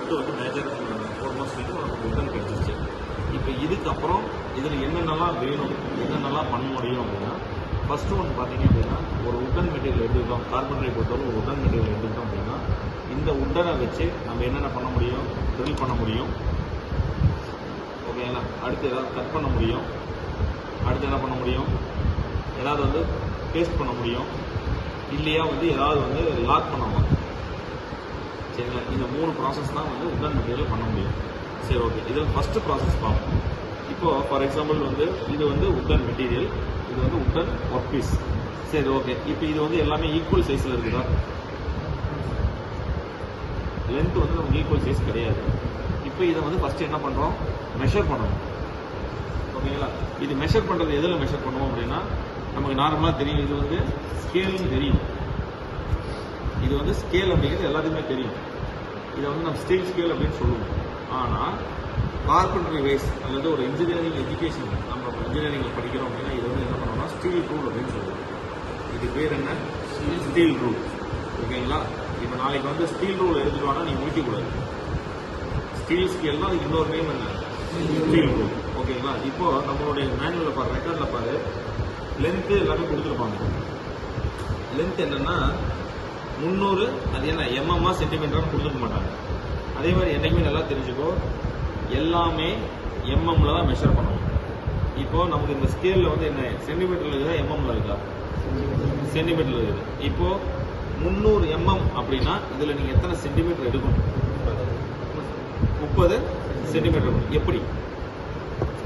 First வந்து major 4 months நமக்கு உடன் கிடைச்சிச்சு. இப்போ இதுக்கப்புறம் இதில் என்னென்னலாம் வேணும், என்னென்னலாம் பண்ண முடியும் அப்படின்னா, ஃபஸ்ட்டு ஒன்று பார்த்தீங்க அப்படின்னா, ஒரு உடன் மெட்டீரியல் எடுத்துக்கிட்டோம், கார்பன்டரை பொறுத்தவரை ஒரு உடன் மெட்டீரியல் எடுத்துக்கிட்டோம் அப்படின்னா, இந்த உட்டனை வச்சு நம்ம என்னென்ன பண்ண முடியும், ட்ரில் பண்ண முடியும். ஓகேங்களா? அடுத்து ஏதாவது கட் பண்ண முடியும். அடுத்து என்ன பண்ண முடியும், ஏதாவது வந்து பேஸ்ட் பண்ண முடியும், இல்லையா வந்து ஏதாவது வந்து லாக் பண்ணலாம். சரிங்களா? இந்த 3 ப்ராசஸ் தான் வந்து உடன் மெட்டீரியல் பண்ண முடியும். சரி, ஓகே. இதில் ஃபஸ்ட்டு ப்ராசஸ் பார்ப்போம். இப்போது ஃபார் எக்ஸாம்பிள் வந்து இது வந்து உடன் மெட்டீரியல், இது வந்து உடன் ஒர்க் பீஸ். சரி, ஓகே. இப்போ இது வந்து எல்லாமே ஈக்குவல் சைஸில் இருக்குதா? லென்த் வந்து நமக்கு ஈக்குவல் சைஸ் கிடையாது. இப்போ இதை வந்து ஃபஸ்ட்டு என்ன பண்ணுறோம், மெஷர் பண்ணணும். ஓகேங்களா? இது மெஷர் பண்ணுறது எதில் மெஷர் பண்ணுவோம் அப்படின்னா, நமக்கு நார்மலாக தெரியும், இது வந்து ஸ்கேல்னு தெரியும். இது வந்து ஸ்கேல் அப்படிங்கிறது எல்லாத்துக்குமே தெரியும். இதை வந்து நம்ம ஸ்டீல் ஸ்கேல் அப்படின்னு சொல்லுவோம். ஆனால் கார்பென்ட்ரி வைஸ் அல்லது ஒரு இன்ஜினியரிங் எஜுகேஷன் நம்ம இன்ஜினியரிங்கில் படிக்கிறோம் அப்படின்னா, இது வந்து என்ன பண்ணோம்னா ஸ்டீல் ரூல் அப்படின்னு சொல்லுவோம். இது பேர் என்ன, ஸ்டீல் ரூல். ஓகேங்களா? இப்போ நாளைக்கு வந்து ஸ்டீல் ரூல் எடுத்துட்டோம்னா நீ முடிக்கக்கூடாது. ஸ்டீல் ஸ்கேல்னா அதுக்கு இன்னொரு நேம் என்ன, ஸ்டீல் ரூல். ஓகேங்களா? இப்போ நம்மளுடைய மேனுவலில் பாரு, ரெக்கார்டில் பாரு, லென்த்து எல்லாமே கொடுத்துருப்பாங்க. லென்த் என்னன்னா 300, அது என்ன எம்எம்மா சென்டிமீட்டர்னு கொடுத்துக்க மாட்டாங்க. அதே மாதிரி என்றைக்குமே நல்லா தெரிஞ்சுக்கோ, எல்லாமே எம்எம்ல தான் மெஷர் பண்ணுவோம். இப்போ நமக்கு இந்த ஸ்கேலில் வந்து என்ன சென்டிமீட்டரில் இருக்குதா எம்எம்ல இருக்கா? சென்டிமீட்டரில் இருக்குது. இப்போ 300 mm அப்படின்னா இதில் நீங்கள் எத்தனை சென்டிமீட்டர் எடுக்கணும்? 30 சென்டிமீட்டர். எப்படி?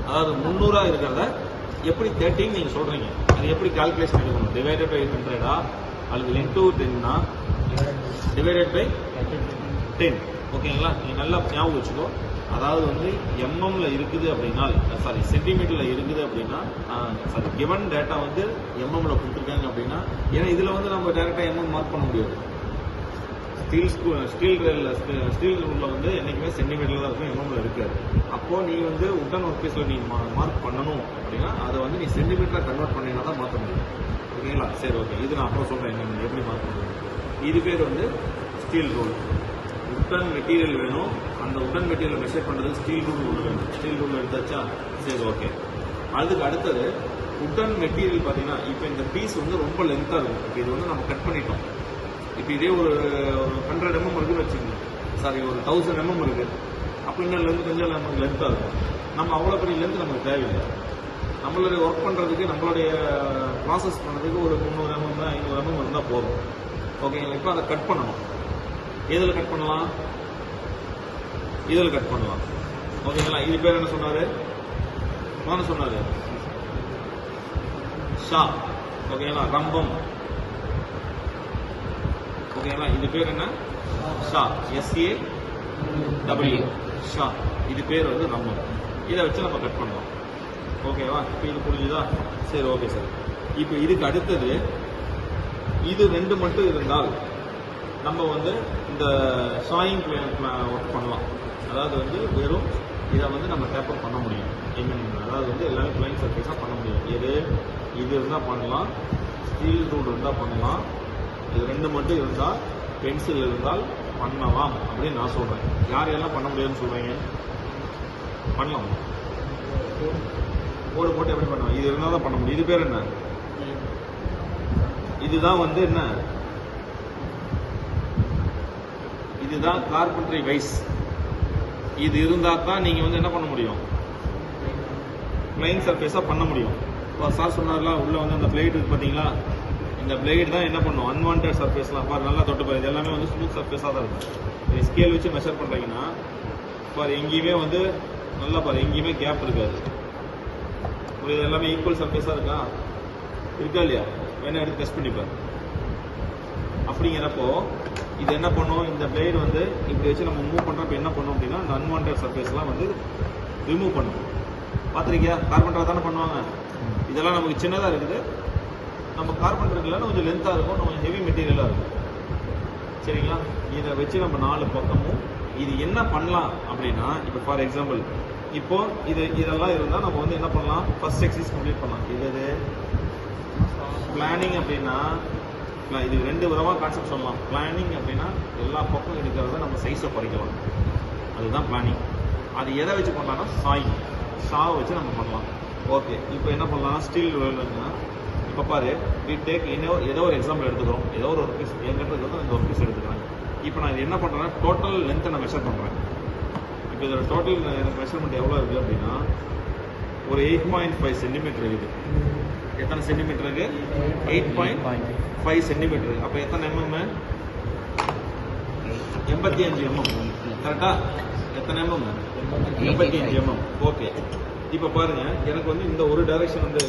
அதாவது 300 இருக்கிறத எப்படி 30 நீங்கள் சொல்கிறீங்க, அது எப்படி கால்குலேஷன் எடுக்கணும்? டிவைடட் பை 100 அல்லது இன்டூ 10 டிவைடட் பை 10. ஓகேங்களா? நீங்கள் நல்லா ஞாபகம் வச்சுக்கோ. அதாவது வந்து எம்எம்ல இருக்குது அப்படின்னா, சாரி சென்டிமீட்டரில் இருக்குது அப்படின்னா, சாரி கிவன் டேட்டா வந்து எம்எம்ல கொடுத்துருக்காங்க அப்படின்னா, ஏன்னா இதில் வந்து நம்ம டேரெக்டாக எம்எம் மார்க் பண்ண முடியாது. ஸ்டீல் ரூலில் வந்து என்றைக்குமே சென்டிமீட்டரில் தான் இருக்கும், எம்எம்ல இருக்காது. அப்போது நீ வந்து உடன் ஒர்க் பீஸில் நீ மார்க் பண்ணணும் அப்படின்னா அதை வந்து நீ சென்டிமீட்டராக கன்வெர்ட் பண்ணினா தான் மாற்ற முடியும். ஓகேங்களா? சரி, ஓகே. இது நான் அப்புறம் சொல்கிறேன் நீங்கள் எப்படி மார்க் பண்ணுறது. இது பேர் வந்து ஸ்டீல் ரூல். உடன் மெட்டீரியல் வேணும், அந்த உடன் மெட்டீரியல் மெஷர் பண்ணுறதுக்கு ஸ்டீல் ரூல் வேணும். ஸ்டீல் ரூல் எடுத்தாச்சா? சரி, ஓகே. அதுக்கு அடுத்தது உடன் மெட்டீரியல் பார்த்தீங்கன்னா, இப்போ இந்த பீஸ் வந்து ரொம்ப லென்த்தாக இருக்கும். இப்போ இது வந்து நம்ம கட் பண்ணிட்டோம். இப்போ இதே ஒரு 100 mm இருக்குன்னு வச்சுக்கோங்க, சாரி ஒரு 1000 mm இருக்குது. அப்போ இன்னும் லென்த் கொஞ்சம் நமக்கு லென்த்தாக இருக்கும். நம்ம அவ்வளோ பெரிய லென்த் நமக்கு தேவையில்லை. நம்மளுடைய ஒர்க் பண்ணுறதுக்கு, நம்மளுடைய ப்ராசஸ் பண்ணுறதுக்கு ஒரு 300 mm 500 mm இருந்தால் போதும். ஓகேங்களா? இப்போ அதை கட் பண்ணணும். எதில் கட் பண்ணலாம்? இதில் கட் பண்ணலாம். ஓகேங்களா? இது பேர் என்ன சொன்னார், என்ன சொன்னார்? ஷா. ஓகேங்களா? ரம்பம். ஓகேங்களா? இது பேர் என்ன, ஷா. SAW ஷா. இது பேர் வந்து ரம்பம். இதை வச்சு நம்ம கட் பண்ணலாம். ஓகேவா? இப்போ இது புரிஞ்சுதா? சரி, ஓகே சார். இப்போ இதுக்கு அடுத்தது இது 2 மட்டும் இருந்தால் நம்ம வந்து இந்த ஷாயிங் ஒர்க் பண்ணலாம். அதாவது வந்து வெறும் இதை வந்து நம்ம டேப்பர் பண்ண முடியும். அதாவது வந்து எல்லாமே பிளைன் சர்ஃபேஸாக பண்ண முடியும். இது இருந்தால் பண்ணலாம், ஸ்டீல் ரூல் இருந்தால் பண்ணலாம். இது 2 மட்டும் இருந்தால், பென்சில் இருந்தால் பண்ணலாம் அப்படின்னு நான் சொல்கிறேன். யார் எல்லாம் பண்ண முடியாதுன்னு சொல்கிறீங்க? பண்ணலாம். கோடு போட்டு எப்படி பண்ணுவோம்? இது இருந்தால் தான் பண்ண முடியும். இது பேர் என்ன? இதுதான் வந்து என்ன, இதுதான் கார்பென்ட்ரி வைஸ். இது இருந்தால் தான் நீங்கள் வந்து என்ன பண்ண முடியும், பிளைன் சர்ஃபேஸாக பண்ண முடியும். இப்போ சார் சொன்னார்ல, உள்ளே வந்து அந்த பிளேட் இருக்குது பார்த்தீங்களா, இந்த பிளேடு தான் என்ன பண்ணும், அன்வான்ட் சர்ஃபேஸ்லாம் பாரு, நல்லா தொட்டு பாரு. இது எல்லாமே வந்து ஸ்மூத் சர்ஃபேஸாக தான் இருக்கும். இது ஸ்கேல் வச்சு மெஷர் பண்ணுறீங்கன்னா பாரு, எங்கேயுமே வந்து நல்லா பாரு, எங்கேயுமே கேப் இருக்காது. இது எல்லாமே ஈக்குவல் சர்ஃபேஸாக இருக்கா இல்லையா? வேணா எடுத்து டெஸ்ட் பண்ணிப்பார். அப்படிங்கிறப்போ இது என்ன பண்ணும், இந்த பிளேடு வந்து இப்படி வச்சு நம்ம மூவ் பண்ணுறப்ப என்ன பண்ணும் அப்படின்னா, அந்த அன்வான்ட் சர்ஃபேஸ்லாம் வந்து ரிமூவ் பண்ணும். பார்த்துருக்கியா? கார்பெண்டர் தானே பண்ணுவாங்க. இதெல்லாம் நமக்கு சின்னதாக இருக்குது, நம்ம கார்பெண்டருக்குலாம் கொஞ்சம் லென்த்தாக இருக்கும், கொஞ்சம் ஹெவி மெட்டீரியலாக இருக்கும். சரிங்களா? இதை வச்சு நம்ம 4 பக்கமும் இது என்ன பண்ணலாம் அப்படின்னா, இப்போ ஃபார் எக்ஸாம்பிள் இப்போ இதெல்லாம் இருந்தால் நம்ம வந்து என்ன பண்ணலாம், ஃபர்ஸ்ட் எக்ஸசைஸ் கம்ப்ளீட் பண்ணலாம். இது பிளானிங் அப்படின்னா, இது 2 விதமாக கான்செப்ட் சொல்லலாம். பிளானிங் அப்படின்னா எல்லா பக்கம் இருக்கிறத நம்ம சைஸை குறைக்கலாம். அதுதான் பிளானிங். அது எதை வச்சு பண்ணலாம்னா ஷாவை வச்சு நம்ம பண்ணலாம். ஓகே, இப்போ என்ன பண்ணலாம், ஸ்டீல் வேணும்னா இப்போ பாரு, வி டேக் ஏதோ ஒரு எக்ஸாம்பிள் எடுத்துக்கிறோம். ஏதோ ஒரு ஒர்க் பீஸ் எங்கிட்ட வந்து இந்த ஒர்க் பீஸ் எடுத்துக்கிறேன். இப்போ நான் இது என்ன பண்ணுறேன்னா டோட்டல் லென்த்தை நான் மெஷர் பண்ணுறேன். இப்போ இதோட டோட்டல் மெஷர்மெண்ட் எவ்வளோ இருக்குது அப்படின்னா ஒரு 8.5 சென்டிமீட்டர் இருக்குது. எத்தனை சென்டிமீட்டருக்கு? 8.5 சென்டிமீட்டர். அப்போ எத்தனை mm? 85 mm. கரெக்டா? எத்தனை mm? 85 mm. ஓகே, இப்போ பாருங்க, எனக்கு வந்து இந்த ஒரு டைரக்ஷன் வந்து